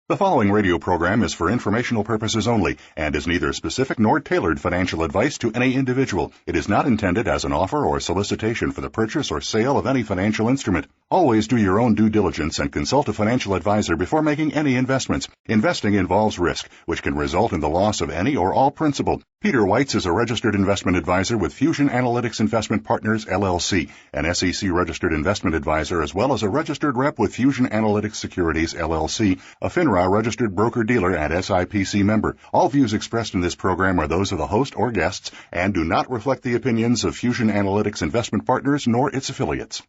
The following radio program is for informational purposes only and is neither specific nor tailored financial advice to any individual. It is not intended as an offer or solicitation for the purchase or sale of any financial instrument. Always do your own due diligence and consult a financial advisor before making any investments. Investing involves risk, which can result in the loss of any or all principal. Peter Weitz is a registered investment advisor with Fusion Analytics Investment Partners, LLC, an SEC-registered investment advisor, as well as a registered rep with Fusion Analytics Securities, LLC, a FINRA registered broker-dealer and SIPC member. All views expressed in this program are those of the host or guests and do not reflect the opinions of Fusion Analytics Investment Partners nor its affiliates.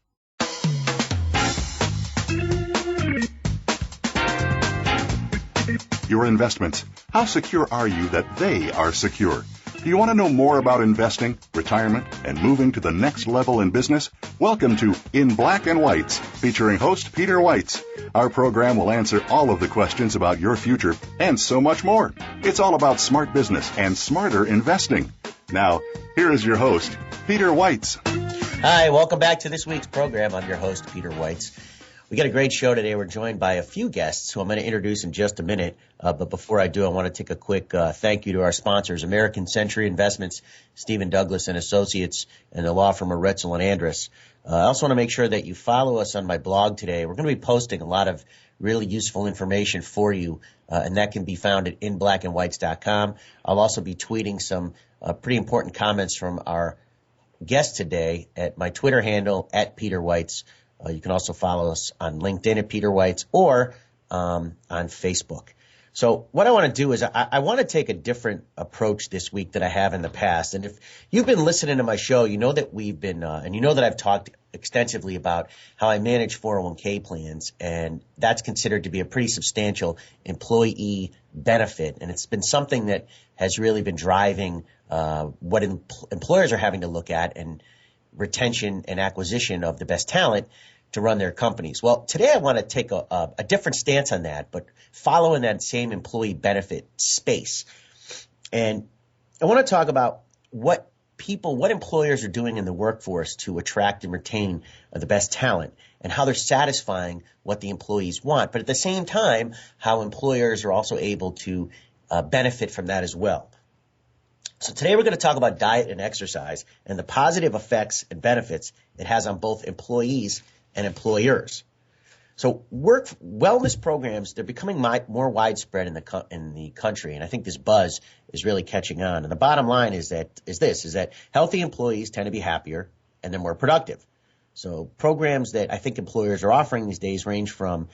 Your investments. How secure are you that they are secure? Do you want to know more about investing, retirement, and moving to the next level in business? Welcome to In Black and Whites, featuring host Peter Weitz. Our program will answer all of the questions about your future and so much more. It's all about smart business and smarter investing. Now, here is your host, Peter Weitz. Hi, welcome back to this week's program. I'm your host, Peter Weitz. We got a great show today. We're joined by a few guests who I'm going to introduce in just a minute. But before I do, I want to take a quick thank you to our sponsors, American Century Investments, Stephen Douglas and Associates, and the law firm of Retzel and Andrus. I also want to make sure that you follow us on my blog today. We're going to be posting a lot of really useful information for you, and that can be found at inblackandwhites.com. I'll also be tweeting some pretty important comments from our guest today at my Twitter handle, at Peter Weitz. You can also follow us on LinkedIn at Peter Weitz or on Facebook. So what I want to do is I want to take a different approach this week than I have in the past. And if you've been listening to my show, you know that we've been and you know that I've talked extensively about how I manage 401k plans, and that's considered to be a pretty substantial employee benefit. And it's been something that has really been driving what employers are having to look at and retention and acquisition of the best talent to run their companies. Well, today I want to take a different stance on that, but following that same employee benefit space. And I want to talk about what employers are doing in the workforce to attract and retain the best talent and how they're satisfying what the employees want. But at the same time, how employers are also able to benefit from that as well. So today we're going to talk about diet and exercise and the positive effects and benefits it has on both employees and employers. So wellness programs, they're becoming more widespread in the country, and I think this buzz is really catching on. And the bottom line is that healthy employees tend to be happier and they're more productive. So programs that I think employers are offering these days range from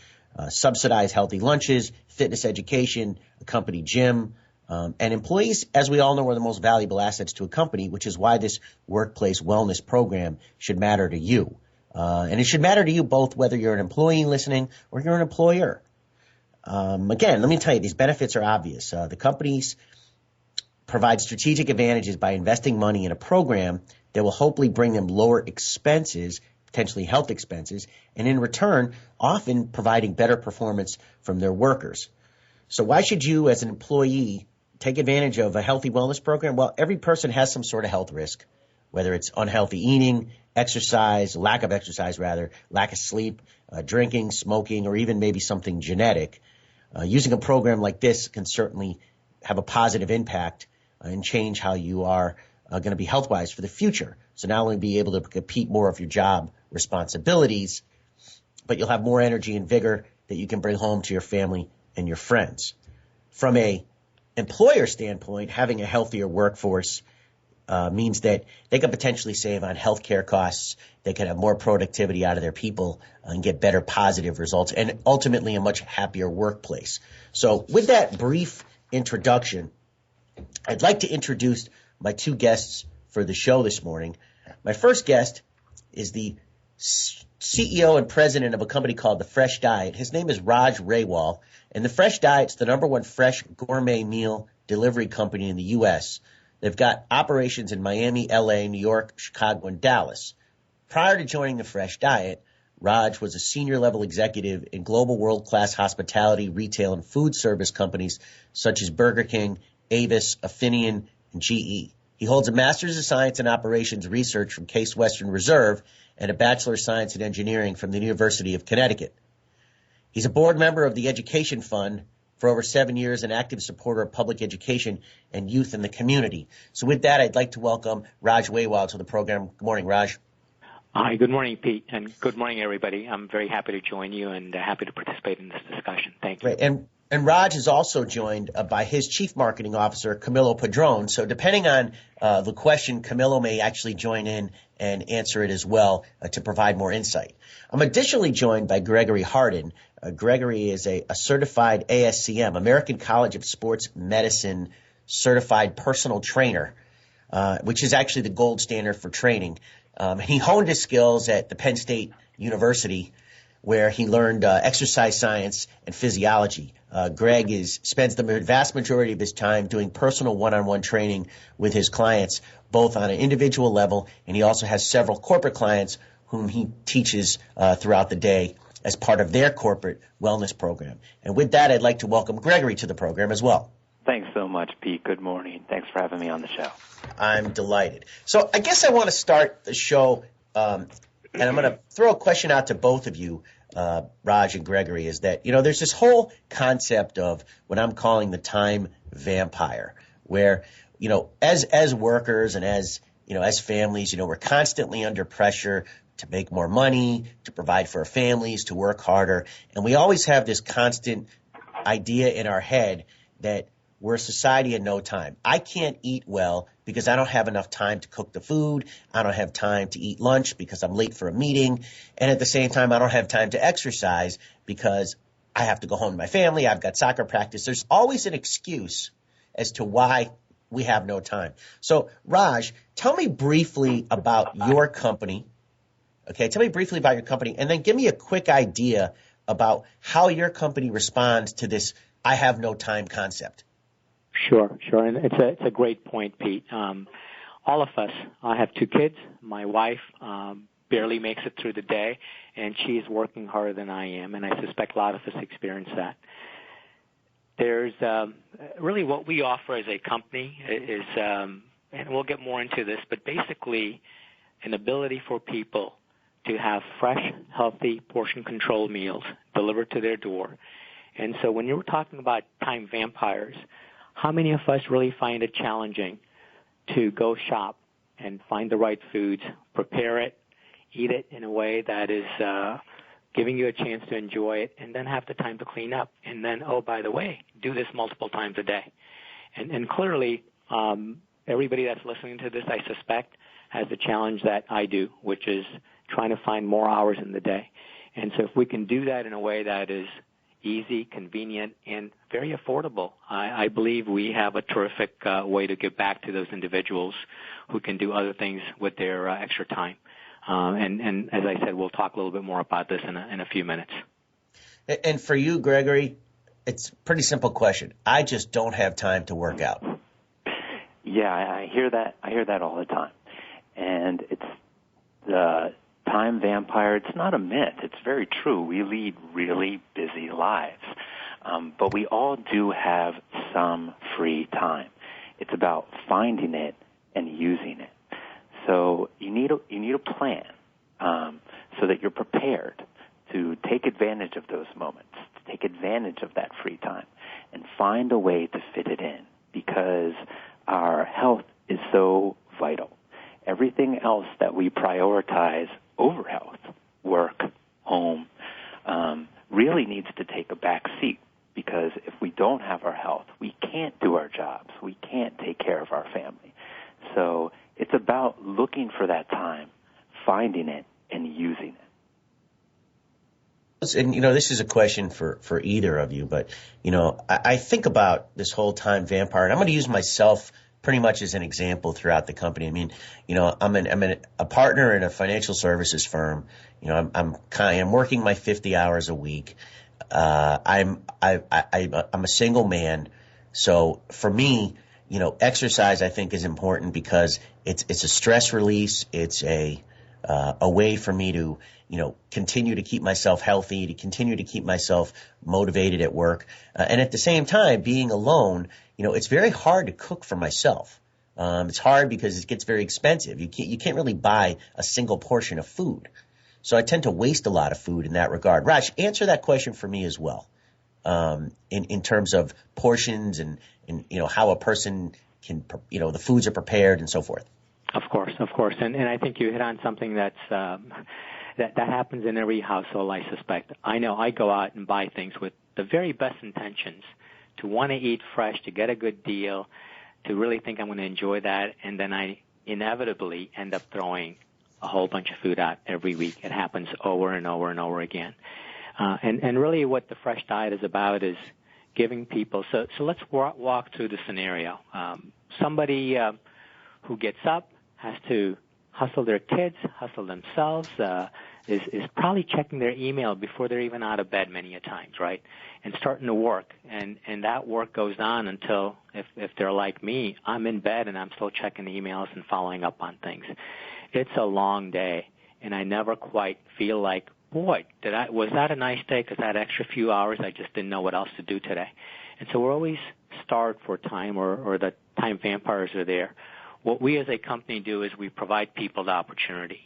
subsidized healthy lunches, fitness education, a company gym. And employees, as we all know, are the most valuable assets to a company, which is why this workplace wellness program should matter to you. And it should matter to you both whether you're an employee listening or you're an employer. Again, let me tell you, these benefits are obvious. The companies provide strategic advantages by investing money in a program that will hopefully bring them lower expenses, potentially health expenses, and in return, often providing better performance from their workers. So why should you, as an employee, take advantage of a healthy wellness program? Well, every person has some sort of health risk, whether it's unhealthy eating, exercise, lack of sleep, drinking, smoking, or even maybe something genetic. Using a program like this can certainly have a positive impact and change how you are going to be health-wise for the future. So not only be able to compete more of your job responsibilities, but you'll have more energy and vigor that you can bring home to your family and your friends. From a employer standpoint, having a healthier workforce means that they could potentially save on healthcare costs. They could have more productivity out of their people and get better positive results and ultimately a much happier workplace. So with that brief introduction, I'd like to introduce my two guests for the show this morning. My first guest is the CEO and president of a company called The Fresh Diet. His name is Raj Rawal, and The Fresh Diet's the number one fresh gourmet meal delivery company in the U.S. They've got operations in Miami, L.A., New York, Chicago, and Dallas. Prior to joining The Fresh Diet, Raj was a senior-level executive in global world-class hospitality, retail, and food service companies such as Burger King, Avis, Affinion, and GE. He holds a Master's of Science in Operations Research from Case Western Reserve and a Bachelor of Science in Engineering from the University of Connecticut. He's a board member of the education fund For over 7 years, an active supporter of public education and youth in the community. So with that, I'd like to welcome Raj Rawal to the program. Good morning, Raj. Hi, good morning, Pete, and good morning, everybody. I'm very happy to join you and happy to participate in this discussion. Thank you. Right. And Raj is also joined by his Chief Marketing Officer, Camilo Padron. So depending on the question, Camilo may actually join in and answer it as well to provide more insight. I'm additionally joined by Gregory Harden. Gregory is a certified ASCM, American College of Sports Medicine certified personal trainer, which is actually the gold standard for training. He honed his skills at the Penn State University, where he learned exercise science and physiology. Greg spends the vast majority of his time doing personal one-on-one training with his clients, both on an individual level, and he also has several corporate clients whom he teaches throughout the day as part of their corporate wellness program. And with that, I'd like to welcome Gregory to the program as well. Thanks so much, Pete. Good morning. Thanks for having me on the show. I'm delighted. So I guess I want to start the show, and I'm going to throw a question out to both of you, Raj and Gregory, is that, there's this whole concept of what I'm calling the time vampire, where, as workers and as families, we're constantly under pressure to make more money, to provide for our families, to work harder. And we always have this constant idea in our head that we're a society in no time. I can't eat well because I don't have enough time to cook the food. I don't have time to eat lunch because I'm late for a meeting. And at the same time, I don't have time to exercise because I have to go home to my family. I've got soccer practice. There's always an excuse as to why we have no time. So, Raj, tell me briefly about your company. Okay, tell me briefly about your company, and then give me a quick idea about how your company responds to this I have no time concept. Sure. And it's a great point, Pete. All of us, I have 2 kids. My wife barely makes it through the day, and she's working harder than I am, and I suspect a lot of us experience that. There's really what we offer as a company is, and we'll get more into this, but basically an ability for people to have fresh, healthy, portion-controlled meals delivered to their door. And so when you were talking about time vampires, how many of us really find it challenging to go shop and find the right foods, prepare it, eat it in a way that is giving you a chance to enjoy it, and then have the time to clean up? And then, oh, by the way, do this multiple times a day. And clearly, everybody that's listening to this, I suspect, has the challenge that I do, which is trying to find more hours in the day. And so if we can do that in a way that is easy, convenient, and very affordable, I believe we have a terrific way to give back to those individuals who can do other things with their extra time. And as I said, we'll talk a little bit more about this in a few minutes. And for you, Gregory, it's a pretty simple question. I just don't have time to work out. Yeah, I hear that. I hear that all the time. And it's the time vampire. It's not a myth. It's very true. We lead really busy lives. But we all do have some free time. It's about finding it and using it. So you need a plan so that you're prepared to take advantage of those moments, to take advantage of that free time, and find a way to fit it in, because our health is so vital. Everything else that we prioritize over health, work, home, really needs to take a back seat, because if we don't have our health, we can't do our jobs. We can't take care of our family. So it's about looking for that time, finding it, and using it. And, this is a question for either of you, but, I think about this whole time vampire, and I'm going to use myself pretty much as an example throughout the company. I mean, I'm a partner in a financial services firm. I'm working my 50 hours a week. I'm a single man. So for me, exercise I think is important because it's a stress release. It's a way for me to, continue to keep myself healthy, to continue to keep myself motivated at work. And at the same time, being alone, it's very hard to cook for myself. It's hard because it gets very expensive. You can't really buy a single portion of food. So I tend to waste a lot of food in that regard. Raj, answer that question for me as well. in terms of portions and how a person can, the foods are prepared and so forth. Of course. And I think you hit on something that's that happens in every household, I suspect. I know I go out and buy things with the very best intentions to want to eat fresh, to get a good deal, to really think I'm going to enjoy that, and then I inevitably end up throwing a whole bunch of food out every week. It happens over and over and over again. And really what the fresh diet is about is giving people, so let's walk through the scenario. Somebody who gets up has to hustle their kids, hustle themselves, is probably checking their email before they're even out of bed many a times, right? And starting to work. And that work goes on until, if they're like me, I'm in bed and I'm still checking emails and following up on things. It's a long day, and I never quite feel like, boy, was that a nice day because I had extra few hours, I just didn't know what else to do today. And so we're always starved for time, or the time vampires are there. What we as a company do is we provide people the opportunity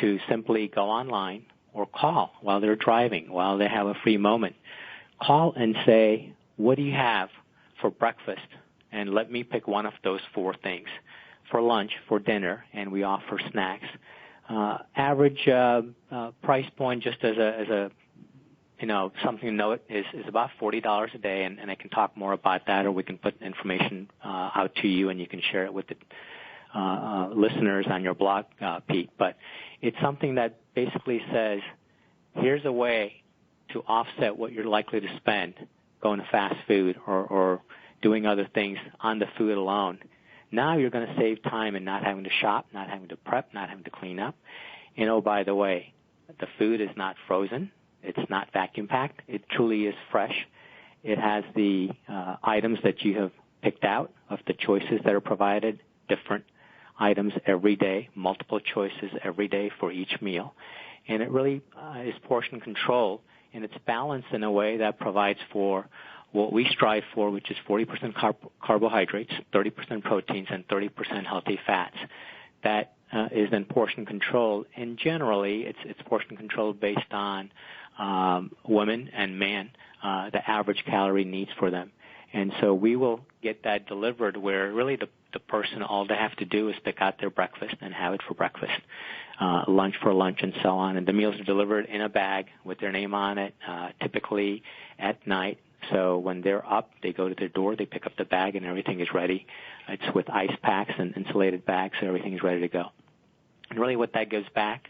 to simply go online or call while they're driving, while they have a free moment. Call and say, what do you have for breakfast? And let me pick one of those four things. For lunch, for dinner, and we offer snacks. Average price point, just as a something to note, is about $40 a day, and I can talk more about that, or we can put information out to you, and you can share it with the listeners on your blog, Pete. But it's something that basically says, here's a way to offset what you're likely to spend going to fast food or doing other things on the food alone. Now you're going to save time in not having to shop, not having to prep, not having to clean up. And oh, by the way, the food is not frozen. It's not vacuum packed. It truly is fresh. It has the items that you have picked out of the choices that are provided, different items every day, multiple choices every day for each meal. And it really is portion control, and it's balanced in a way that provides for what we strive for, which is 40% carbohydrates, 30% proteins, and 30% healthy fats. That is then portion control, and generally it's portion control based on women and men, the average calorie needs for them. And so we will get that delivered where really the person, all they have to do is pick out their breakfast and have it for breakfast, lunch for lunch, and so on. And the meals are delivered in a bag with their name on it, typically at night. So when they're up, they go to their door, they pick up the bag, and everything is ready. It's with ice packs and insulated bags, so everything is ready to go. And really what that gives back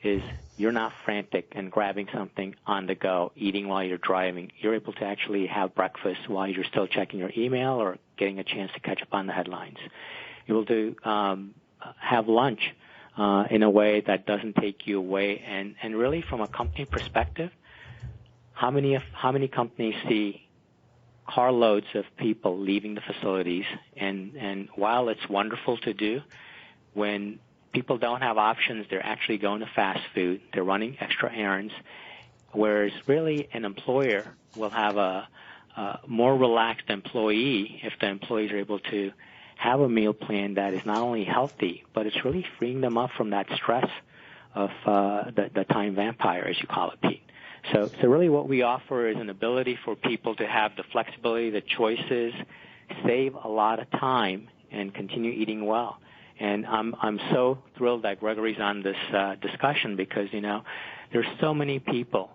is you're not frantic and grabbing something on the go, eating while you're driving. You're able to actually have breakfast while you're still checking your email or getting a chance to catch up on the headlines. You're able to have lunch in a way that doesn't take you away. And really from a company perspective, how many companies see carloads of people leaving the facilities, and while it's wonderful to do, when people don't have options, they're actually going to fast food, they're running extra errands, whereas really an employer will have a more relaxed employee if the employees are able to have a meal plan that is not only healthy, but it's really freeing them up from that stress of the time vampire, as you call it, Pete. So really what we offer is an ability for people to have the flexibility, the choices, save a lot of time, and continue eating well. And I'm so thrilled that Gregory's on this discussion because, there's so many people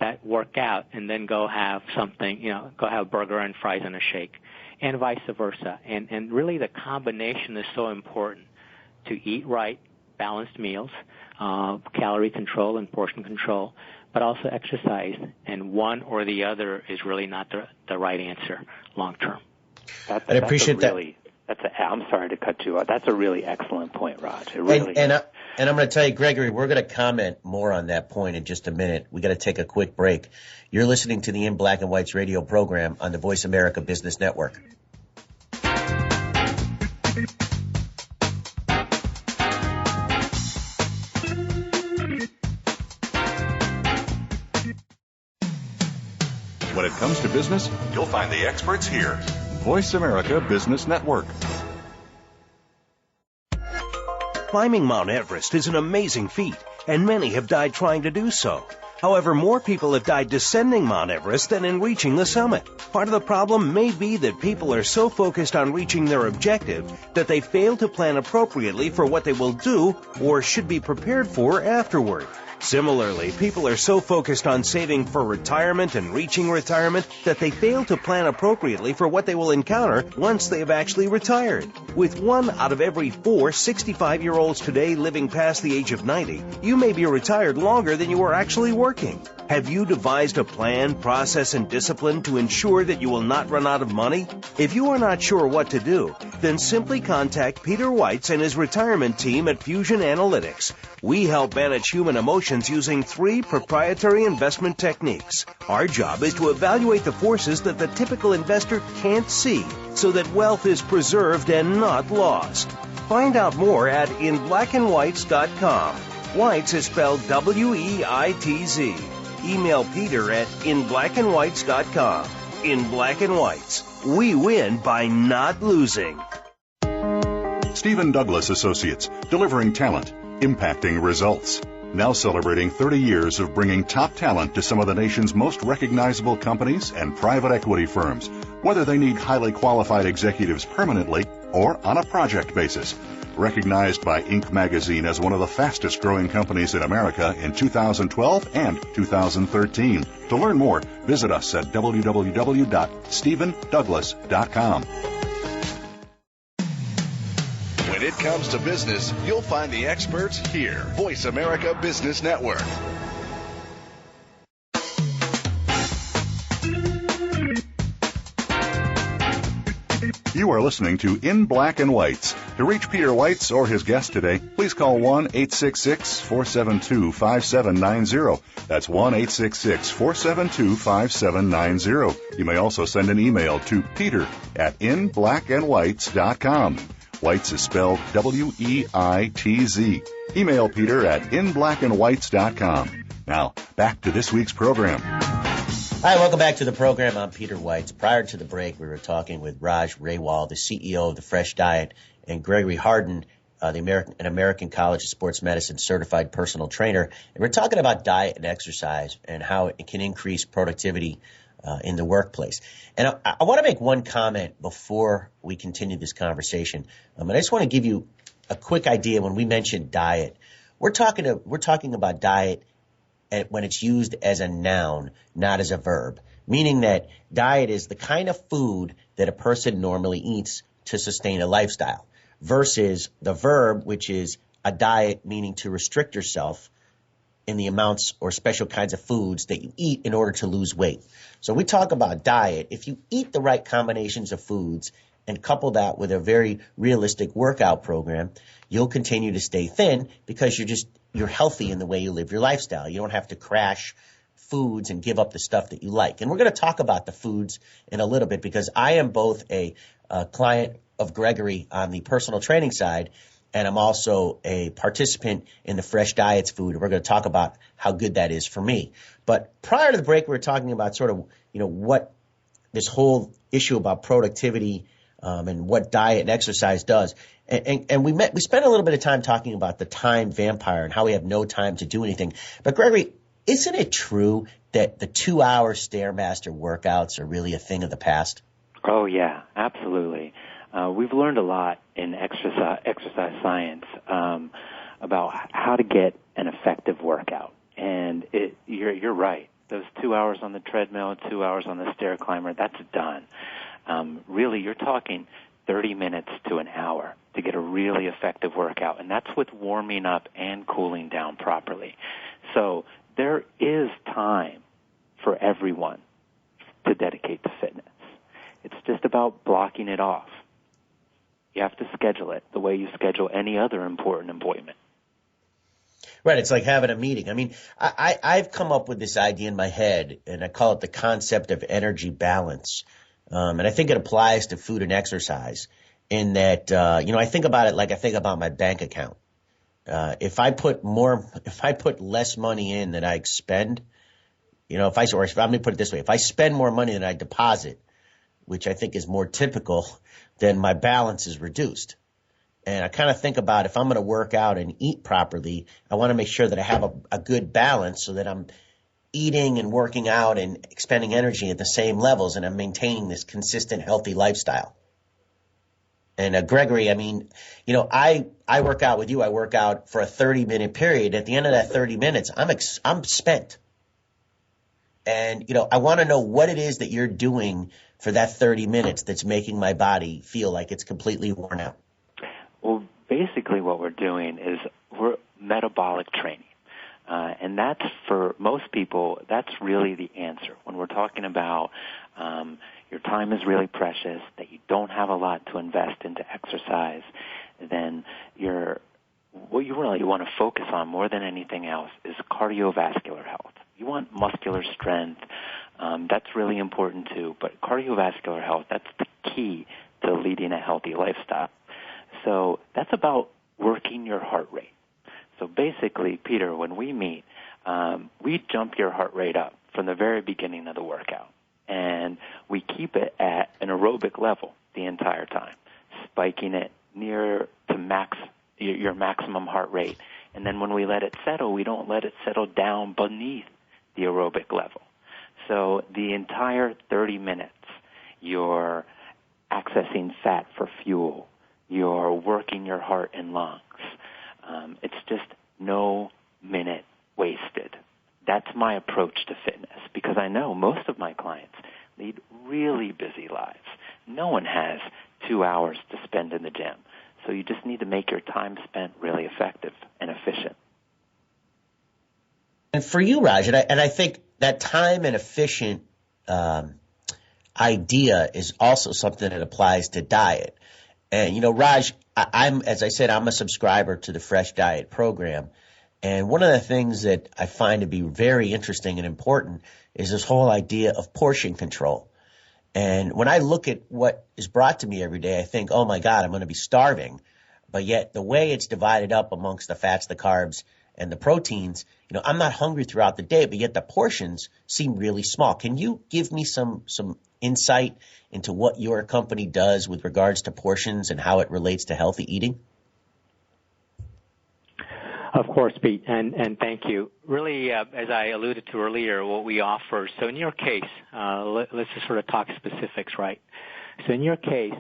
that work out and then go have something, go have a burger and fries and a shake, and vice versa. And really the combination is so important to eat right, balanced meals, calorie control and portion control, but also exercise, and one or the other is really not the right answer long term. I appreciate that. I'm sorry to cut you off. That's a really excellent point, Raj. It really and I'm going to tell you, Gregory, we're going to comment more on that point in just a minute. We got to take a quick break. You're listening to the In Black and White's radio program on the Voice America Business Network. When it comes to business, you'll find the experts here. Voice America Business Network. Climbing Mount Everest is an amazing feat, and many have died trying to do so. However, more people have died descending Mount Everest than in reaching the summit. Part of the problem may be that people are so focused on reaching their objective that they fail to plan appropriately for what they will do or should be prepared for afterward. Similarly, people are so focused on saving for retirement and reaching retirement that they fail to plan appropriately for what they will encounter once they have actually retired. With 1 out of every 4 65-year-olds today living past the age of 90, you may be retired longer than you are actually working. Have you devised a plan, process, and discipline to ensure that you will not run out of money? If you are not sure what to do, then simply contact Peter Weitz and his retirement team at Fusion Analytics. We help manage human emotions using 3 proprietary investment techniques. Our job is to evaluate the forces that the typical investor can't see so that wealth is preserved and not lost. Find out more at inblackandwhites.com. Weitz is spelled W-E-I-T-Z. Email Peter at inblackandwhites.com. In Black and Whites, we win by not losing. Stephen Douglas Associates, delivering talent, impacting results. Now celebrating 30 years of bringing top talent to some of the nation's most recognizable companies and private equity firms, whether they need highly qualified executives permanently or on a project basis. Recognized by Inc. magazine as one of the fastest growing companies in America in 2012 and 2013. To learn more, visit us at www.stephendouglas.com. When it comes to business, you'll find the experts here. Voice America Business Network. You are listening to In Black and Whites. To reach Peter Weitz or his guest today, please call 1-866-472-5790. That's 1-866-472-5790. You may also send an email to peter@inblackandwhites.com. Weitz is spelled W-E-I-T-Z. Email Peter at inblackandwhites.com. Now, back to this week's program. Hi, welcome back to the program. I'm Peter Weitz. Prior to the break, we were talking with Raj Rawal, the CEO of The Fresh Diet, and Gregory Harden, an American College of Sports Medicine certified personal trainer. And we're talking about diet and exercise and how it can increase productivity in the workplace. And I want to make one comment before we continue this conversation. And I just want to give you a quick idea. When we mention diet, we're talking about diet when it's used as a noun, not as a verb, meaning that diet is the kind of food that a person normally eats to sustain a lifestyle, versus the verb, which is a diet, meaning to restrict yourself in the amounts or special kinds of foods that you eat in order to lose weight. So we talk about diet. If you eat the right combinations of foods and couple that with a very realistic workout program, you'll continue to stay thin because you're healthy in the way you live your lifestyle. You don't have to crash foods and give up the stuff that you like. And we're going to talk about the foods in a little bit because I am both a client of Gregory on the personal training side, and I'm also a participant in the Fresh Diets food. We're going to talk about how good that is for me. But prior to the break, we were talking about sort of, what this whole issue about productivity and what diet and exercise does. And we spent a little bit of time talking about the time vampire and how we have no time to do anything. But Gregory, isn't it true that the 2-hour Stairmaster workouts are really a thing of the past? Oh, yeah, absolutely. We've learned a lot in exercise science about how to get an effective workout. And you're right. Those 2 hours on the treadmill, 2 hours on the stair climber, that's done. Really, you're talking 30 minutes to an hour to get a really effective workout, and that's with warming up and cooling down properly. So there is time for everyone to dedicate to fitness. It's just about blocking it off. You have to schedule it the way you schedule any other important appointment. Right, it's like having a meeting. I mean, I've come up with this idea in my head, and I call it the concept of energy balance. And I think it applies to food and exercise in that, I think about it like I think about my bank account. If I put less money in than I expend, let me put it this way, if I spend more money than I deposit, which I think is more typical, then my balance is reduced. And I kind of think about if I'm going to work out and eat properly, I want to make sure that I have a good balance so that I'm eating and working out and expending energy at the same levels, and I'm maintaining this consistent, healthy lifestyle. And Gregory, I mean, you know, I work out with you. I work out for a 30-minute period. At the end of that 30 minutes, I'm spent. And, you know, I want to know what it is that you're doing for that 30 minutes that's making my body feel like it's completely worn out. Well, basically what we're doing is we're metabolic training. And that's, for most people, that's really the answer. When we're talking about your time is really precious, that you don't have a lot to invest into exercise, then what you really want to focus on more than anything else is cardiovascular health. You want muscular strength. That's really important too. But cardiovascular health, that's the key to leading a healthy lifestyle. So that's about working your heart rate. So basically, Peter, when we meet, we jump your heart rate up from the very beginning of the workout. And we keep it at an aerobic level the entire time, spiking it near to your maximum heart rate. And then when we let it settle, we don't let it settle down beneath the aerobic level. So the entire 30 minutes, you're accessing fat for fuel. You're working your heart and lungs. It's just no minute wasted. That's my approach to fitness, because I know most of my clients lead really busy lives. No one has 2 hours to spend in the gym. So you just need to make your time spent really effective and efficient. And for you, Raj, and I think that time and efficient idea is also something that applies to diet. And, you know, Raj, as I said, I'm a subscriber to the Fresh Diet program. And one of the things that I find to be very interesting and important is this whole idea of portion control. And when I look at what is brought to me every day, I think, oh my God, I'm going to be starving. But yet the way it's divided up amongst the fats, the carbs, and the proteins, you know, I'm not hungry throughout the day, but yet the portions seem really small. Can you give me some insight into what your company does with regards to portions and how it relates to healthy eating? Of course, Pete, and thank you. Really, as I alluded to earlier, what we offer, so in your case, let's just sort of talk specifics, right? So in your case,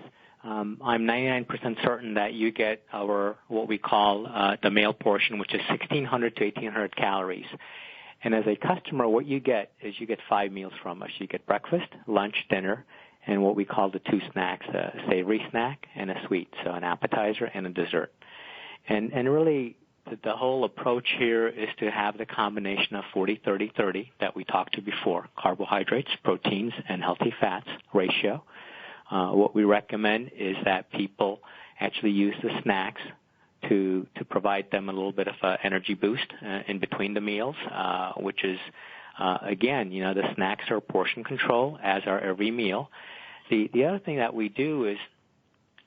I'm 99% certain that you get what we call the meal portion, which is 1,600 to 1,800 calories. And as a customer, what you get is you get 5 meals from us. You get breakfast, lunch, dinner, and what we call the 2 snacks, a savory snack and a sweet, so an appetizer and a dessert. And really, the whole approach here is to have the combination of 40-30-30 that we talked to before, carbohydrates, proteins, and healthy fats ratio. What we recommend is that people actually use the snacks to provide them a little bit of an energy boost in between the meals, which is, again, you know, the snacks are portion control, as are every meal. The other thing that we do is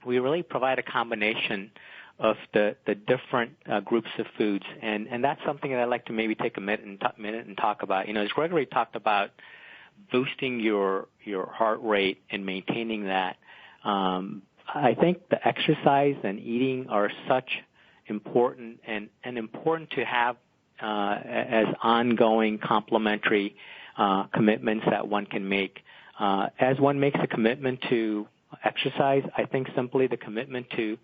we really provide a combination of the different groups of foods, and that's something that I'd like to maybe take a minute and talk about. You know, as Gregory talked about boosting your heart rate and maintaining that, I think the exercise and eating are such important and important to have as ongoing complementary commitments that one can make. As one makes a commitment to exercise, I think simply the commitment to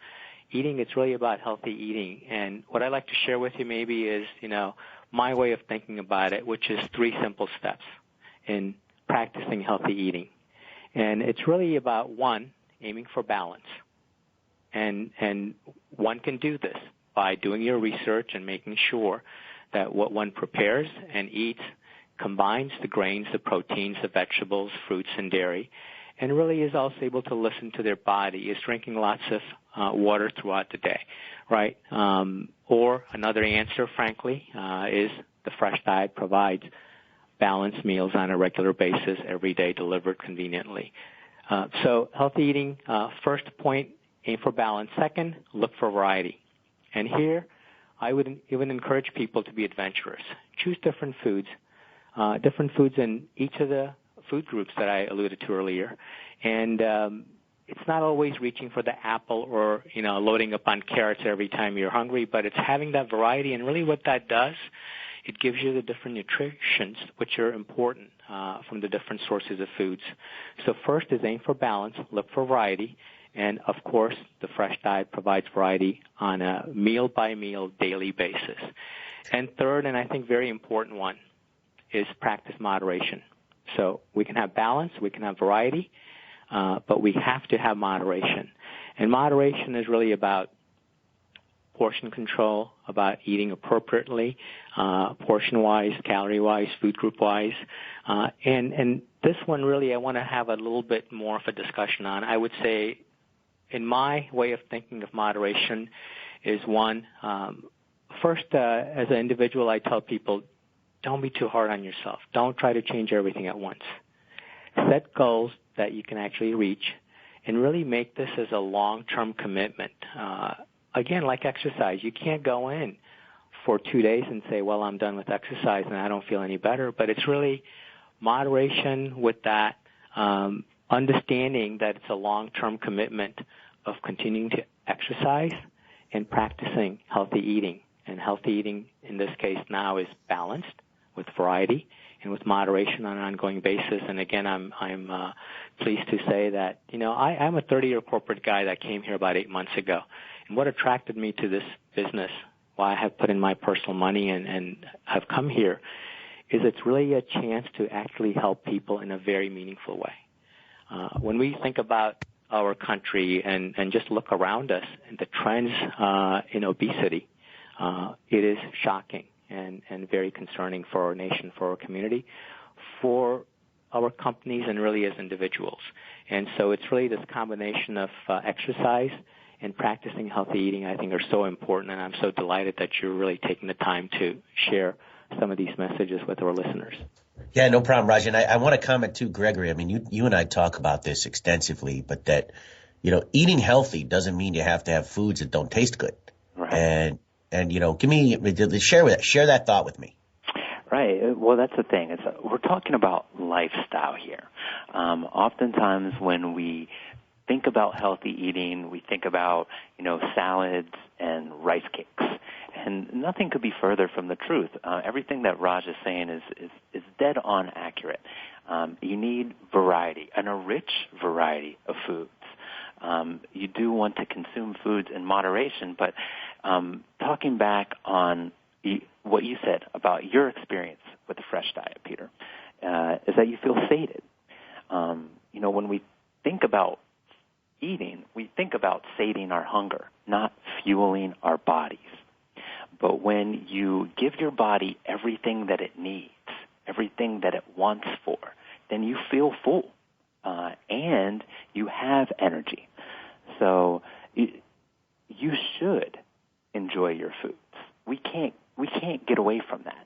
eating, it's really about healthy eating. And what I'd like to share with you maybe is, you know, my way of thinking about it, which is 3 simple steps in practicing healthy eating. And it's really about, 1, aiming for balance. And one can do this by doing your research and making sure that what one prepares and eats combines the grains, the proteins, the vegetables, fruits, and dairy, and really is also able to listen to their body, is drinking lots of water throughout the day, right? Or another answer, frankly, is the Fresh Diet provides balanced meals on a regular basis every day delivered conveniently. So healthy eating, first point, aim for balance. Second, look for variety. And here, I would even encourage people to be adventurous. Choose different foods in each of the food groups that I alluded to earlier. And it's not always reaching for the apple or, loading up on carrots every time you're hungry, but it's having that variety. And really what that does it gives you the different nutritions which are important from the different sources of foods. So first is aim for balance, look for variety, and of course the fresh diet provides variety on a meal-by-meal daily basis. And third, and I think very important one, is practice moderation. So we can have balance, we can have variety, but we have to have moderation. And moderation is really about portion control, about eating appropriately, portion-wise, calorie-wise, food group-wise. And this one really I want to have a little bit more of a discussion on. I would say in my way of thinking of moderation is one, first, as an individual, I tell people, don't be too hard on yourself. Don't try to change everything at once. Set goals that you can actually reach and really make this as a long-term commitment. Again, like exercise, you can't go in for 2 days and say, well, I'm done with exercise and I don't feel any better. But it's really moderation with that, understanding that it's a long-term commitment of continuing to exercise and practicing healthy eating. And healthy eating in this case now is balanced with variety and with moderation on an ongoing basis. And again, I'm pleased to say that, I'm a 30-year corporate guy that came here about 8 months ago. And what attracted me to this business, why I have put in my personal money and have come here, is it's really a chance to actually help people in a very meaningful way. When we think about our country and just look around us and the trends in obesity, it is shocking and very concerning for our nation, for our community, for our companies, and really as individuals. And so it's really this combination of exercise and practicing healthy eating, I think, are so important, and I'm so delighted that you're really taking the time to share some of these messages with our listeners. Yeah, no problem, Raj. And I want to comment too, Gregory. I mean, you and I talk about this extensively, but that, eating healthy doesn't mean you have to have foods that don't taste good. Right. And share that thought with me. Right. Well, that's the thing. We're talking about lifestyle here. Oftentimes when we think about healthy eating, we think about, salads and rice cakes. And nothing could be further from the truth. Everything that Raj is saying is dead on accurate. You need variety, and a rich variety of foods. You do want to consume foods in moderation, but talking back on what you said about your experience with the fresh diet, Peter, is that you feel sated. When we think about eating, we think about sating our hunger, not fueling our bodies. But when you give your body everything that it needs, everything that it wants for, then you feel full and you have energy. So you should enjoy your foods. We can't get away from that.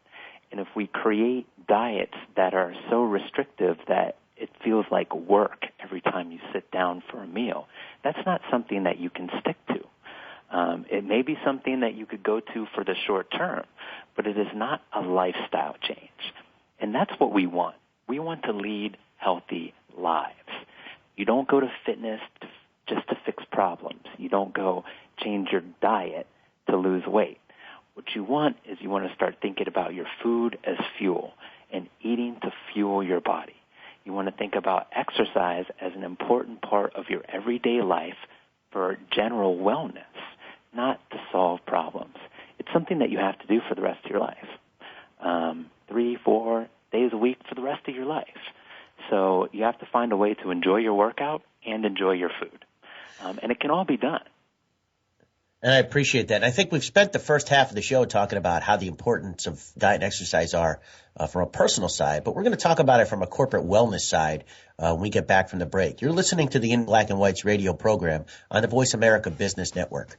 And if we create diets that are so restrictive that it feels like work every time you sit down for a meal, that's not something that you can stick to. It may be something that you could go to for the short term, but it is not a lifestyle change. And that's what we want. We want to lead healthy lives. You don't go to fitness just to fix problems. You don't go change your diet to lose weight. What you want is you want to start thinking about your food as fuel and eating to fuel your body. You want to think about exercise as an important part of your everyday life for general wellness, not to solve problems. It's something that you have to do for the rest of your life. 3-4 days a week for the rest of your life. So you have to find a way to enjoy your workout and enjoy your food. And it can all be done. And I appreciate that. And I think we've spent the first half of the show talking about how the importance of diet and exercise are from a personal side, but we're going to talk about it from a corporate wellness side when we get back from the break. You're listening to the In Black and White's radio program on the Voice America Business Network.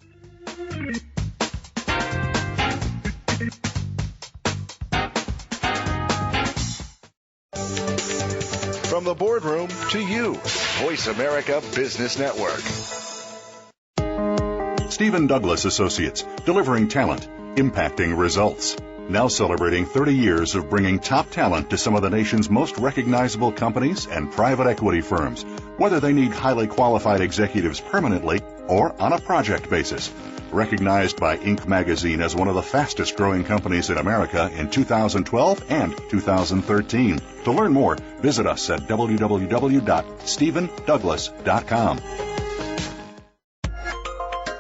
From the boardroom to you, Voice America Business Network. Stephen Douglas Associates, delivering talent, impacting results. Now celebrating 30 years of bringing top talent to some of the nation's most recognizable companies and private equity firms, whether they need highly qualified executives permanently or on a project basis. recognized by Inc. magazine as one of the fastest growing companies in America in 2012 and 2013. To learn more, visit us at www.stephendouglas.com.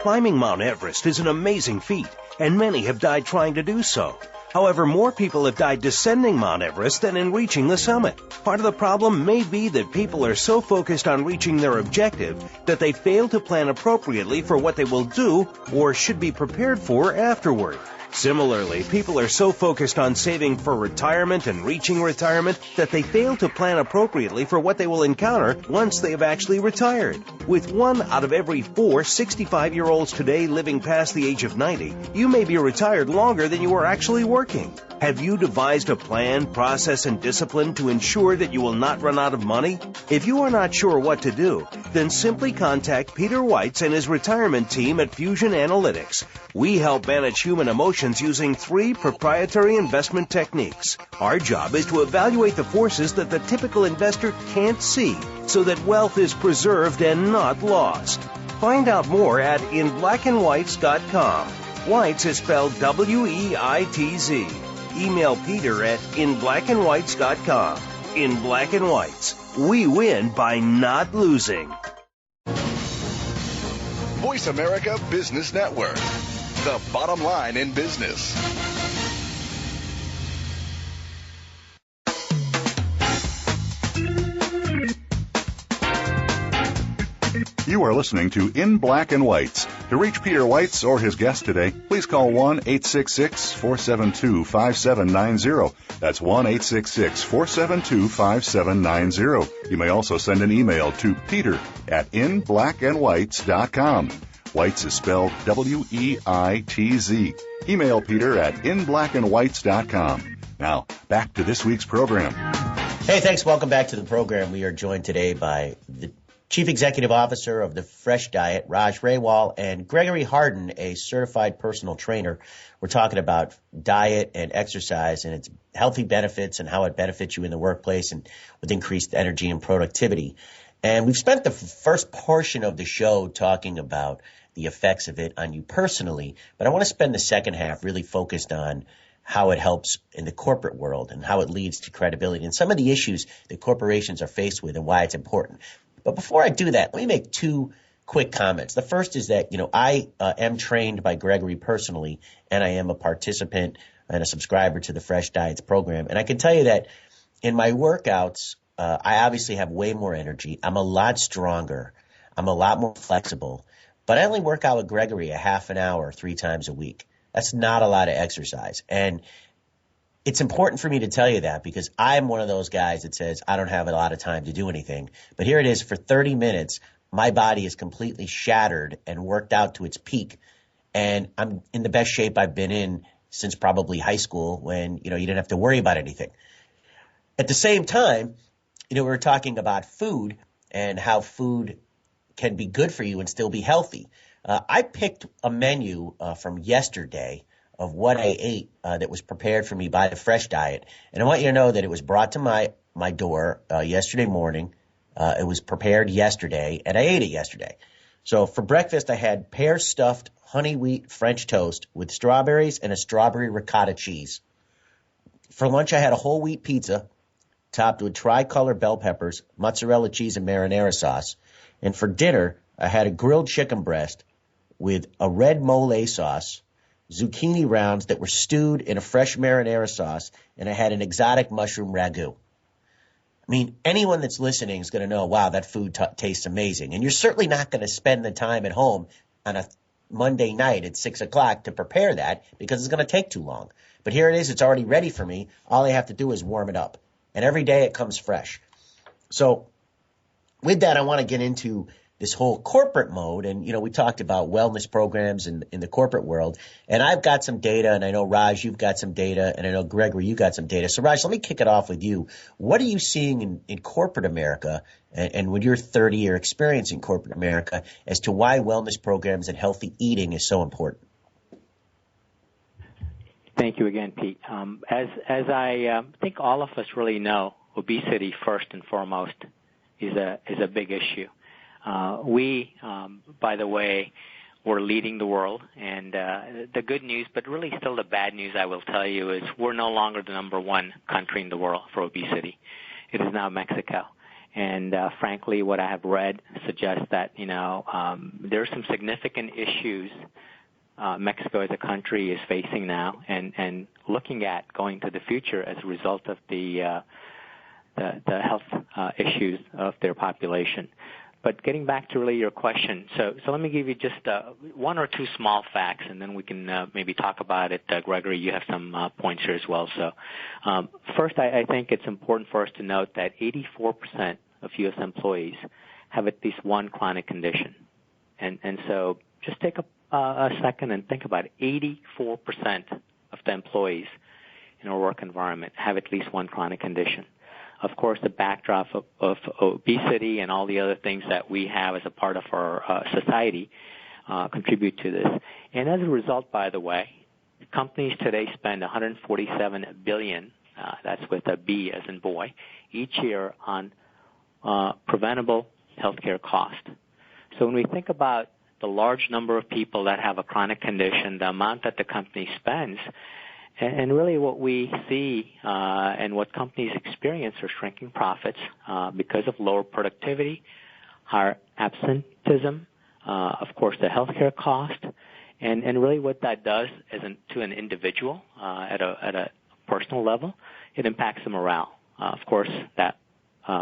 Climbing Mount Everest is an amazing feat, and many have died trying to do so. However, more people have died descending Mount Everest than in reaching the summit. Part of the problem may be that people are so focused on reaching their objective that they fail to plan appropriately for what they will do or should be prepared for afterward. Similarly, people are so focused on saving for retirement and reaching retirement that they fail to plan appropriately for what they will encounter once they have actually retired. With 1 out of every 4 65-year-olds today living past the age of 90, you may be retired longer than you are actually working. Have you devised a plan, process, and discipline to ensure that you will not run out of money? If you are not sure what to do, then simply contact Peter Weitz and his retirement team at Fusion Analytics. We help manage human emotions using 3 proprietary investment techniques. Our job is to evaluate the forces that the typical investor can't see so that wealth is preserved and not lost. Find out more at inblackandwhites.com. Weitz is spelled W-E-I-T-Z. Email Peter at inblackandwhites.com. In Black and Whites, we win by not losing. Voice America Business Network, the bottom line in business. You are listening to In Black and Whites. To reach Peter Weitz or his guest today, please call 1-866-472-5790. That's 1-866-472-5790. You may also send an email to peter at inblackandwhites.com. Weitz is spelled W-E-I-T-Z. Email Peter at inblackandwhites.com. Now, back to this week's program. Hey, thanks. Welcome back to the program. We are joined today by the Chief Executive Officer of the Fresh Diet, Raj Rawal, and Gregory Harden, a certified personal trainer. We're talking about diet and exercise and its healthy benefits and how it benefits you in the workplace and with increased energy and productivity. And we've spent the first portion of the show talking about the effects of it on you personally, but I want to spend the second half really focused on how it helps in the corporate world and how it leads to credibility and some of the issues that corporations are faced with and why it's important. But before I do that, let me make 2 quick comments. The first is that, I am trained by Gregory personally, and I am a participant and a subscriber to the Fresh Diets program. And I can tell you that in my workouts, I obviously have way more energy. I'm a lot stronger. I'm a lot more flexible. But I only work out with Gregory a half an hour 3 times a week. That's not a lot of exercise. And it's important for me to tell you that because I'm one of those guys that says I don't have a lot of time to do anything. But here it is, for 30 minutes, my body is completely shattered and worked out to its peak. And I'm in the best shape I've been in since probably high school when, you didn't have to worry about anything. At the same time, we were talking about food and how food can be good for you and still be healthy. I picked a menu from yesterday of what I ate that was prepared for me by the Fresh Diet. And I want you to know that it was brought to my door yesterday morning. It was prepared yesterday, and I ate it yesterday. So for breakfast, I had pear-stuffed honey wheat French toast with strawberries and a strawberry ricotta cheese. For lunch, I had a whole wheat pizza topped with tricolor bell peppers, mozzarella cheese, and marinara sauce. And for dinner, I had a grilled chicken breast with a red mole sauce, zucchini rounds that were stewed in a fresh marinara sauce, and I had an exotic mushroom ragu. I mean, anyone that's listening is going to know, wow, that food tastes amazing. And you're certainly not going to spend the time at home on a Monday night at 6 o'clock to prepare that because it's going to take too long. But here it is. It's already ready for me. All I have to do is warm it up. And every day it comes fresh. So with that, I want to get into this whole corporate mode. And, we talked about wellness programs in the corporate world. And I've got some data, and I know, Raj, you've got some data, and I know, Gregory, you got some data. So, Raj, let me kick it off with you. What are you seeing in corporate America and with your 30-year experience in corporate America as to why wellness programs and healthy eating is so important? Thank you again, Pete. As I think all of us really know, obesity, first and foremost, is a big issue. We, by the way, we're leading the world. And the good news, but really still the bad news, I will tell you, is we're no longer the number one country in the world for obesity. It is now Mexico. And frankly, what I have read suggests that, there are some significant issues Mexico as a country is facing now and looking at going to the future as a result of the health issues of their population. But getting back to really your question, so let me give you just one or two small facts, and then we can maybe talk about it. Gregory, you have some points here as well. So first, I think it's important for us to note that 84% of U.S. employees have at least one chronic condition. And so just take a second and think about it. 84% of the employees in our work environment have at least one chronic condition. Of course, the backdrop of obesity and all the other things that we have as a part of our society contribute to this. And as a result, by the way, companies today spend $147 billion, that's with a B as in boy, each year on preventable healthcare cost. So when we think about the large number of people that have a chronic condition, the amount that the company spends, and really what we see and what companies experience are shrinking profits because of lower productivity, higher absenteeism, of course the healthcare cost, and really what that does to an individual at a personal level, it impacts the morale. Of course, that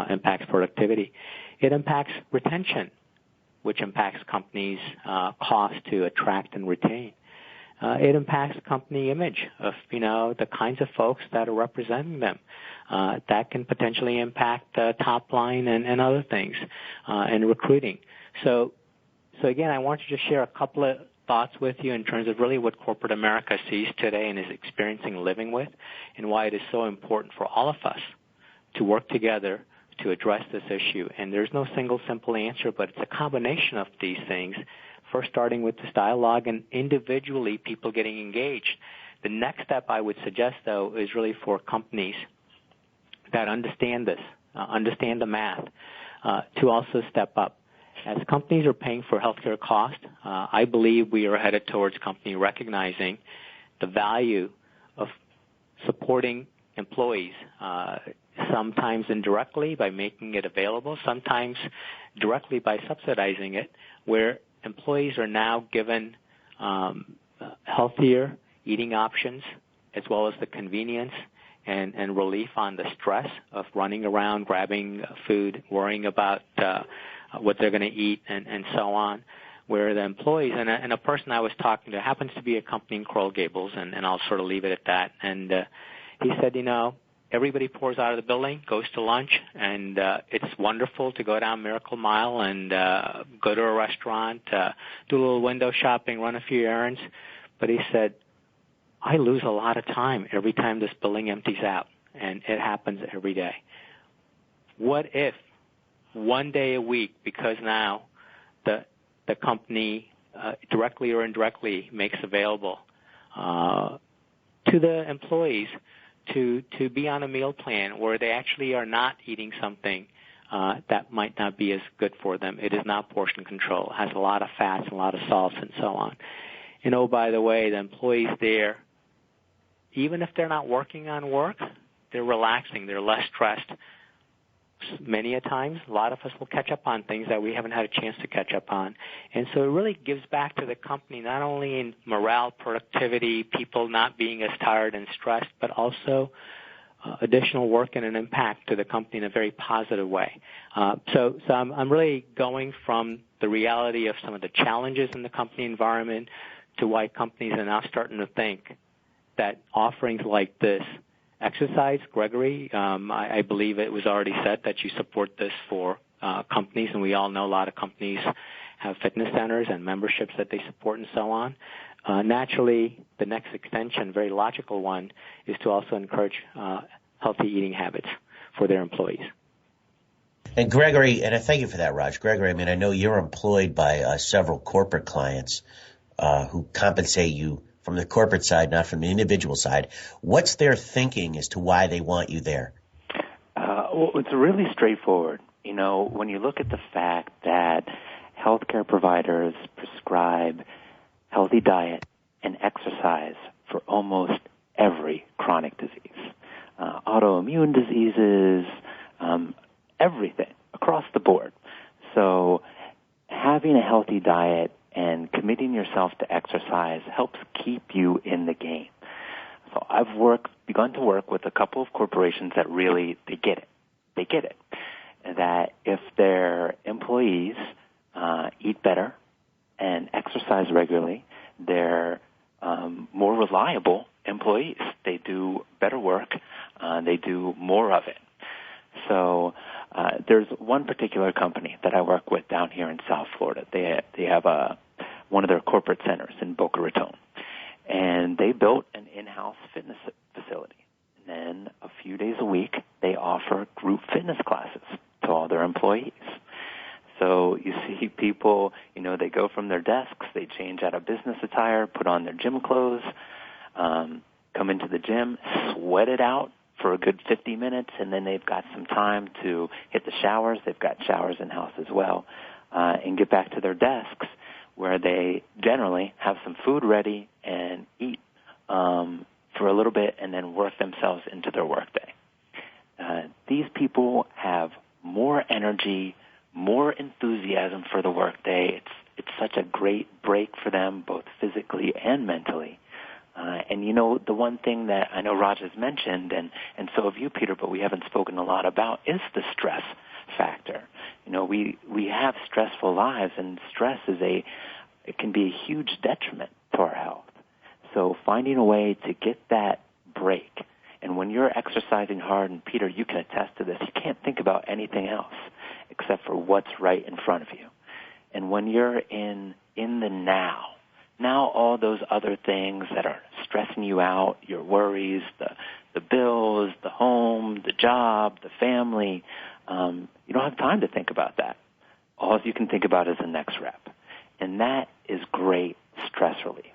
impacts productivity. It impacts retention, which impacts companies' cost to attract and retain. It impacts company image of, the kinds of folks that are representing them. That can potentially impact top line and other things, and recruiting. So again, I want to just share a couple of thoughts with you in terms of really what corporate America sees today and is experiencing living with, and why it is so important for all of us to work together to address this issue. And there's no single simple answer, but it's a combination of these things. First, starting with this dialogue and individually people getting engaged. The next step I would suggest, though, is really for companies that understand this, understand the math, to also step up. As companies are paying for healthcare costs, I believe we are headed towards company recognizing the value of supporting employees, sometimes indirectly by making it available, sometimes directly by subsidizing it, where employees are now given healthier eating options as well as the convenience and relief on the stress of running around, grabbing food, worrying about what they're going to eat and so on, where the employees, and a person I was talking to happens to be a company in Coral Gables, and I'll sort of leave it at that, and he said, everybody pours out of the building, goes to lunch, and it's wonderful to go down Miracle Mile and go to a restaurant, do a little window shopping, run a few errands. But he said, I lose a lot of time every time this building empties out, and it happens every day. What if one day a week, because now the company directly or indirectly makes available to the employees to be on a meal plan where they actually are not eating something that might not be as good for them. It is not portion control. It has a lot of fats, a lot of salts, and so on. And oh, by the way, the employees there, even if they're not working on work, they're relaxing. They're less stressed. Many a times, a lot of us will catch up on things that we haven't had a chance to catch up on. And so it really gives back to the company, not only in morale, productivity, people not being as tired and stressed, but also additional work and an impact to the company in a very positive way. So I'm really going from the reality of some of the challenges in the company environment to why companies are now starting to think that offerings like this, exercise, Gregory, I believe it was already said that you support this for companies, and we all know a lot of companies have fitness centers and memberships that they support and so on. Naturally, the next extension, very logical one, is to also encourage healthy eating habits for their employees. And Gregory, and I thank you for that, Raj. Gregory, I know you're employed by several corporate clients who compensate you from the corporate side, not from the individual side. What's their thinking as to why they want you there? Well, it's really straightforward. When you look at the fact that healthcare providers prescribe healthy diet and exercise for almost every chronic disease. Autoimmune diseases, everything across the board. So having a healthy diet and committing yourself to exercise helps keep you in the game. So I've begun to work with a couple of corporations that really, they get it. They get it. That if their employees eat better and exercise regularly, they're more reliable employees. They do better work. They do more of it. So there's one particular company that I work with down here in South Florida. They have one of their corporate centers in Boca Raton. And they built an in-house fitness facility. And then a few days a week, they offer group fitness classes to all their employees. So you see people, they go from their desks, they change out of business attire, put on their gym clothes, come into the gym, sweat it out for a good 50 minutes, and then they've got some time to hit the showers. They've got showers in-house as well, and get back to their desks where they generally have some food ready and eat for a little bit and then work themselves into their workday. These people have more energy, more enthusiasm for the workday. It's such a great break for them, both physically and mentally. And the one thing that I know Raj has mentioned, and so have you, Peter, but we haven't spoken a lot about, is the stress factor. We have stressful lives, and stress it can be a huge detriment to our health. So finding a way to get that break, and when you're exercising hard, and Peter, you can attest to this, you can't think about anything else except for what's right in front of you. And when you're in the now all those other things that are stressing you out, your worries, the bills, the home, the job, the family, you don't have time to think about that. All you can think about is the next rep. And that is great stress relief.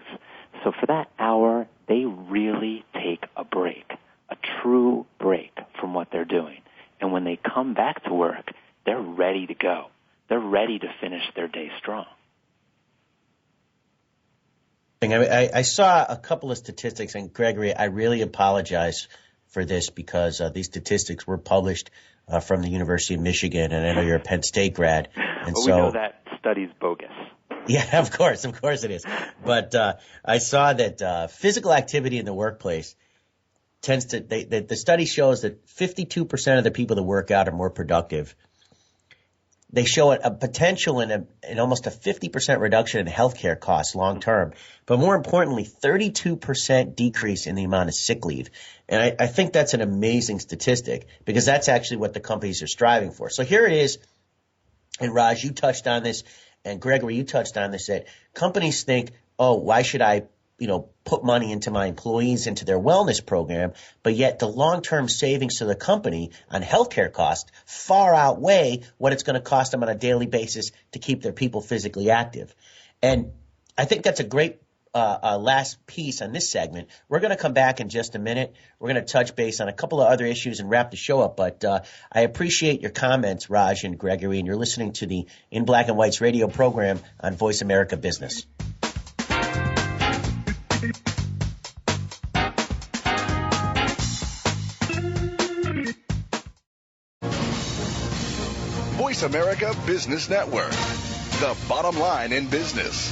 So for that hour, they really take a break, a true break from what they're doing. And when they come back to work, they're ready to go. They're ready to finish their day strong. I saw a couple of statistics, and Gregory, I really apologize for this because these statistics were published from the University of Michigan, and I know you're a Penn State grad. And we know that study's bogus. Yeah, of course it is. But I saw that physical activity in the workplace tends to, the study shows that 52% of the people that work out are more productive. They show a potential in almost a 50% reduction in healthcare costs long term, but more importantly, 32% decrease in the amount of sick leave. And I think that's an amazing statistic because that's actually what the companies are striving for. So here it is, and Raj, you touched on this, and Gregory, you touched on this, that companies think, oh, why should I put money into my employees, into their wellness program, but yet the long-term savings to the company on healthcare costs far outweigh what it's going to cost them on a daily basis to keep their people physically active. And I think that's a great last piece on this segment. We're going to come back in just a minute. We're going to touch base on a couple of other issues and wrap the show up, but I appreciate your comments, Raj and Gregory, and you're listening to the In Black and White's radio program on Voice America Business. Voice America Business Network, the bottom line in business.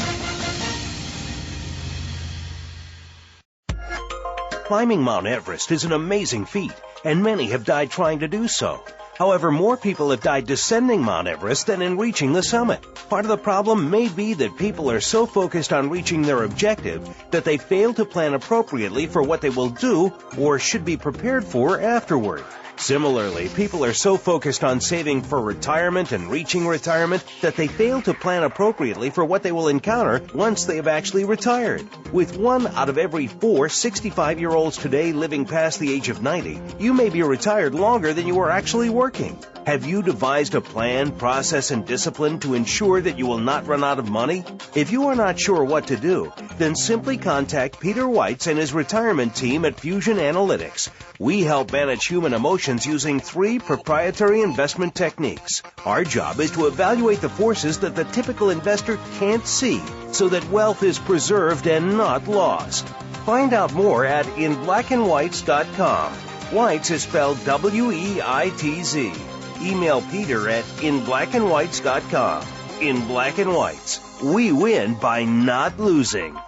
Climbing Mount Everest is an amazing feat, and many have died trying to do so. However, more people have died descending Mount Everest than in reaching the summit. Part of the problem may be that people are so focused on reaching their objective that they fail to plan appropriately for what they will do or should be prepared for afterward. Similarly, people are so focused on saving for retirement and reaching retirement that they fail to plan appropriately for what they will encounter once they have actually retired. With 1 out of every 4 65-year-olds today living past the age of 90, you may be retired longer than you are actually working. Have you devised a plan, process, and discipline to ensure that you will not run out of money? If you are not sure what to do, then simply contact Peter Weitz and his retirement team at Fusion Analytics. We help manage human emotions using 3 proprietary investment techniques. Our job is to evaluate the forces that the typical investor can't see so that wealth is preserved and not lost. Find out more at inblackandwhites.com. Weitz is spelled Weitz. Email Peter at inblackandwhites.com. In Black and Whites, we win by not losing.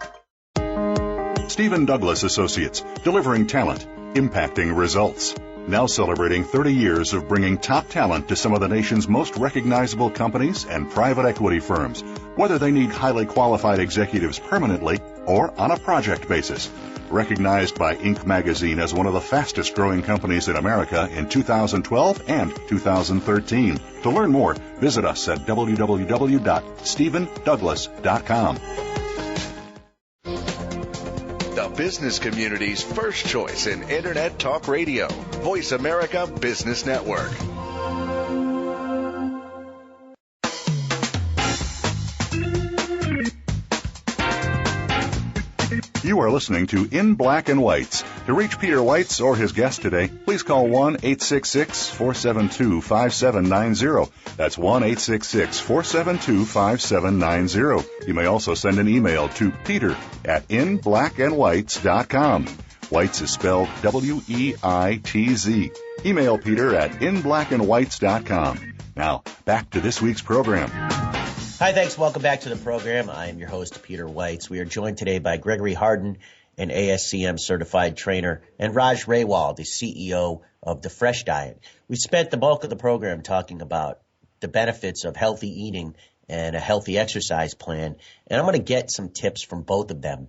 Stephen Douglas Associates, delivering talent, impacting results. Now celebrating 30 years of bringing top talent to some of the nation's most recognizable companies and private equity firms, whether they need highly qualified executives permanently or on a project basis. Recognized by Inc. magazine as one of the fastest growing companies in America in 2012 and 2013. To learn more, visit us at www.stephendouglas.com. The business community's first choice in Internet Talk Radio. Voice America Business Network. You are listening to In Black and Whites. To reach Peter Weitz or his guest today, please call 1-866-472-5790. That's 1-866-472-5790. You may also send an email to peter@inblackandwhites.com. Weitz is spelled Weitz. Email Peter at inblackandwhites.com. Now, back to this week's program. Hi, thanks. Welcome back to the program. I am your host, Peter Weitz. We are joined today by Gregory Harden, an ASCM certified trainer, and Raj Rawal, the CEO of The Fresh Diet. We spent the bulk of the program talking about the benefits of healthy eating and a healthy exercise plan, and I'm going to get some tips from both of them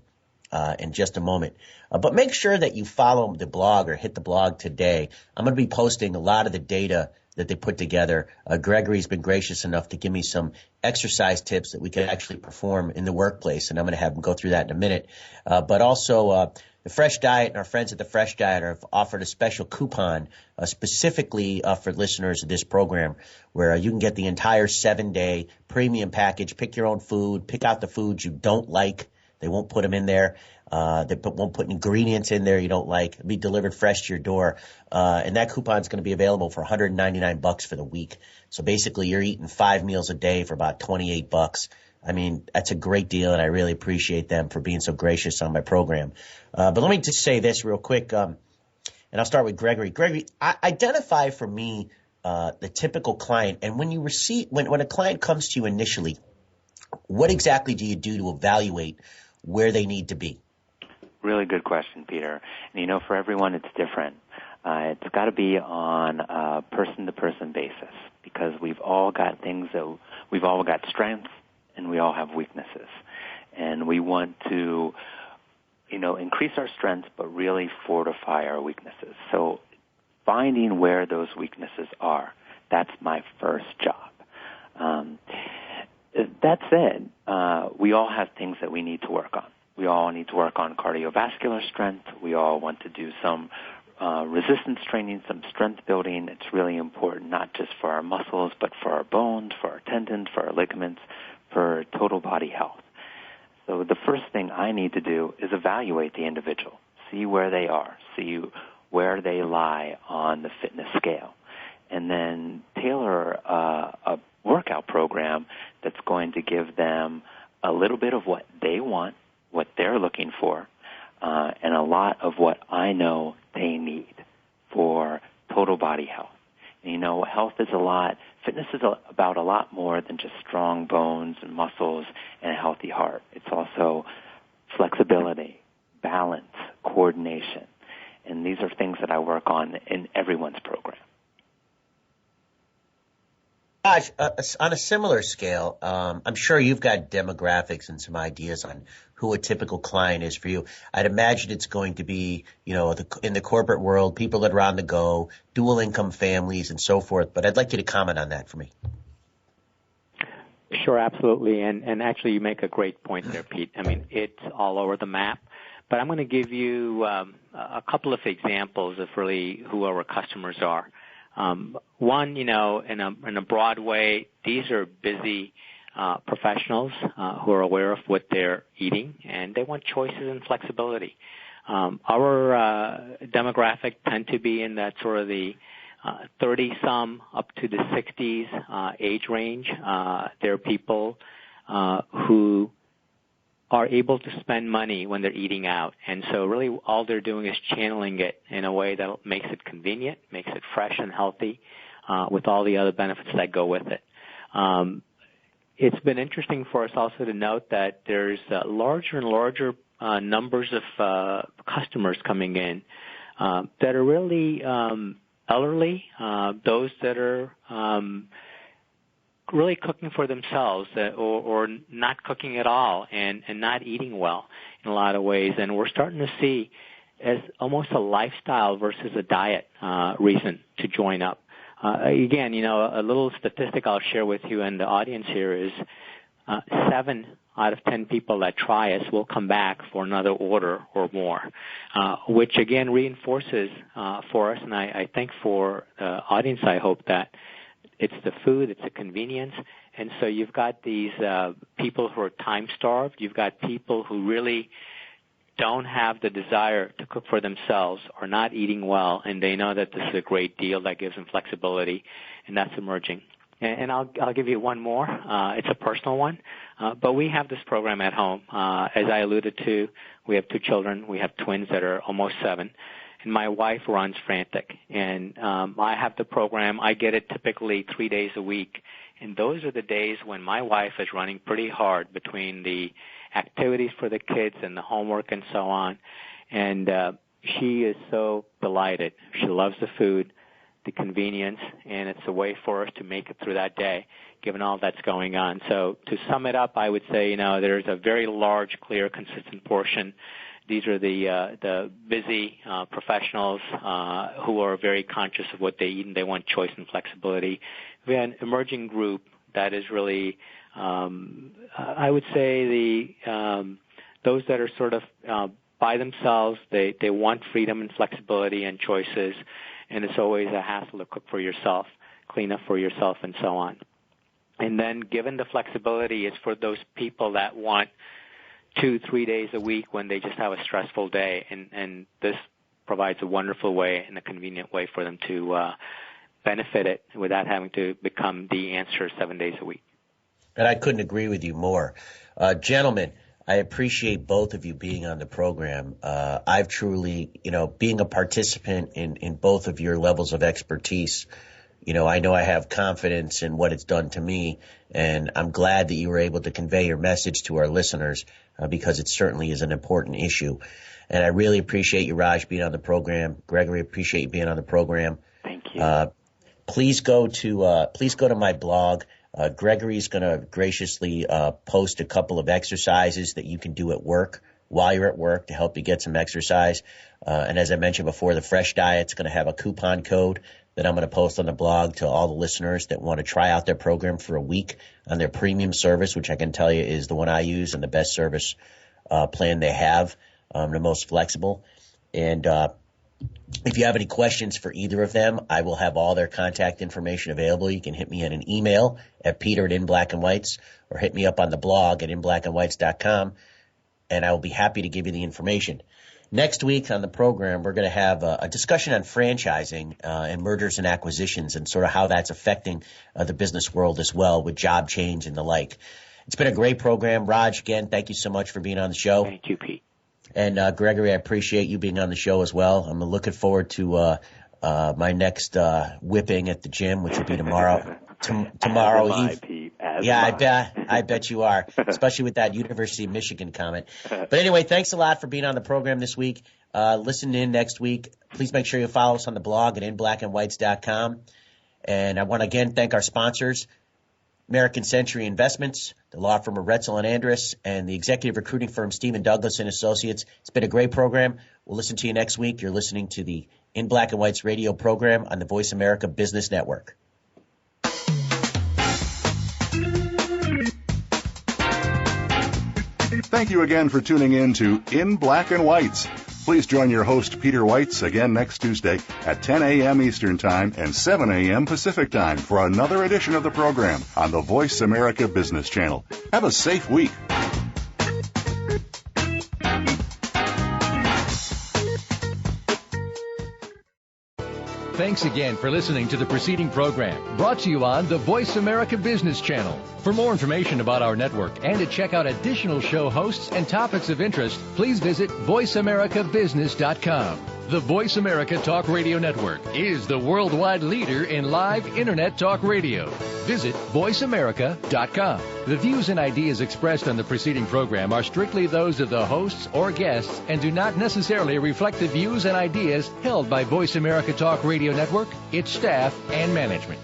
in just a moment. But make sure that you follow the blog or hit the blog today. I'm going to be posting a lot of the data that they put together. Gregory's been gracious enough to give me some exercise tips that we can actually perform in the workplace, and I'm going to have him go through that in a minute. But also, the Fresh Diet and our friends at the Fresh Diet have offered a special coupon specifically for listeners of this program, where you can get the entire 7-day premium package. Pick your own food. Pick out the foods you don't like. They won't put them in there. They won't put ingredients in there you don't like. It'll be delivered fresh to your door. And that coupon is going to be available for $199 for the week. So basically, you're eating 5 meals a day for about $28. I mean, that's a great deal, and I really appreciate them for being so gracious on my program. But let me just say this real quick, and I'll start with Gregory. Gregory, identify for me the typical client, and when you when a client comes to you initially, what exactly do you do to evaluate where they need to be? Really good question, Peter. And for everyone, it's different. It's got to be on a person-to-person basis, because we've all got strengths and we all have weaknesses. And we want to, increase our strengths, but really fortify our weaknesses. So finding where those weaknesses are, that's my first job. That said, we all have things that we need to work on. We all need to work on cardiovascular strength. We all want to do some resistance training, some strength building. It's really important, not just for our muscles, but for our bones, for our tendons, for our ligaments, for total body health. So the first thing I need to do is evaluate the individual, see where they are, see where they lie on the fitness scale, and then tailor a workout program that's going to give them a little bit of what they want, what they're looking for, and a lot of what I know they need for total body health. And health is fitness is about a lot more than just strong bones and muscles and a healthy heart. It's also flexibility, balance, coordination. And these are things that I work on in everyone's program. Gosh, on a similar scale, I'm sure you've got demographics and some ideas on who a typical client is for you. I'd imagine it's going to be, in the corporate world, people that are on the go, dual income families and so forth. But I'd like you to comment on that for me. Sure, absolutely. And actually, you make a great point there, Pete. I mean, it's all over the map. But I'm going to give you a couple of examples of really who our customers are. One, in a broad way, these are busy professionals who are aware of what they're eating, and they want choices and flexibility. Our demographic tend to be in that sort of the 30-some up to the 60s age range. They're people who are able to spend money when they're eating out. And so really all they're doing is channeling it in a way that makes it convenient, makes it fresh and healthy, with all the other benefits that go with it. It's been interesting for us also to note that there's larger and larger numbers of customers coming in that are really elderly, those that are really cooking for themselves or not cooking at all and not eating well in a lot of ways. And we're starting to see as almost a lifestyle versus a diet reason to join up. Again, a little statistic I'll share with you and the audience here is 7 out of 10 people that try us will come back for another order or more, which again reinforces for us, and I think for the audience, I hope that it's the food, it's the convenience, and so you've got these people who are time-starved, you've got people who really don't have the desire to cook for themselves or not eating well, and they know that this is a great deal that gives them flexibility, and that's emerging. And I'll give you one more. It's a personal one, but we have this program at home. As I alluded to, we have 2 children. We have twins that are almost 7, and my wife runs Frantic. And I have the program. I get it typically 3 days a week, and those are the days when my wife is running pretty hard between the activities for the kids and the homework and so on. And she is so delighted. She loves the food, the convenience, and it's a way for us to make it through that day, given all that's going on. So to sum it up, I would say, there's a very large, clear, consistent portion. These are the busy professionals who are very conscious of what they eat, and they want choice and flexibility. We have an emerging group that is really, I would say, those that are sort of by themselves. They want freedom and flexibility and choices, and it's always a hassle to cook for yourself, clean up for yourself, and so on. And then given the flexibility, it's for those people that want 2-3 days a week when they just have a stressful day, and this provides a wonderful way and a convenient way for them to benefit it without having to become the answer 7 days a week. And I couldn't agree with you more. Gentlemen, I appreciate both of you being on the program. I've truly, being a participant in both of your levels of expertise, I know I have confidence in what it's done to me, and I'm glad that you were able to convey your message to our listeners because it certainly is an important issue. And I really appreciate you, Raj, being on the program. Gregory, appreciate you being on the program. Thank you. Please go to my blog. Gregory's going to graciously post a couple of exercises that you can do at work while you're at work to help you get some exercise. And as I mentioned before, the Fresh Diet's going to have a coupon code that I'm going to post on the blog to all the listeners that want to try out their program for a week on their premium service, which I can tell you is the one I use and the best service plan they have, the most flexible. And if you have any questions for either of them, I will have all their contact information available. You can hit me at an email at peter@inblackandwhites or hit me up on the blog at inblackandwhites.com, and I will be happy to give you the information. Next week on the program, we're going to have a discussion on franchising and mergers and acquisitions and sort of how that's affecting the business world as well with job change and the like. It's been a great program. Raj, again, thank you so much for being on the show. Thank you, Pete. And Gregory, I appreciate you being on the show as well. I'm looking forward to my next whipping at the gym, which will be tomorrow. Tomorrow Eve. I bet you are, especially with that University of Michigan comment. But anyway, thanks a lot for being on the program this week. Listen in next week. Please make sure you follow us on the blog at inblackandwhites.com. And I want to again thank our sponsors, American Century Investments, the law firm of Retzel and Andrus, and the executive recruiting firm Stephen Douglas and Associates. It's been a great program. We'll listen to you next week. You're listening to the In Black and Whites radio program on the Voice America Business Network. Thank you again for tuning in to In Black and Whites. Please join your host, Peter Weitz, again next Tuesday at 10 a.m. Eastern Time and 7 a.m. Pacific Time for another edition of the program on the Voice America Business Channel. Have a safe week. Thanks again for listening to the preceding program, brought to you on the Voice America Business Channel. For more information about our network and to check out additional show hosts and topics of interest, please visit voiceamericabusiness.com. The Voice America Talk Radio Network is the worldwide leader in live Internet talk radio. Visit voiceamerica.com. The views and ideas expressed on the preceding program are strictly those of the hosts or guests and do not necessarily reflect the views and ideas held by Voice America Talk Radio Network, its staff, and management.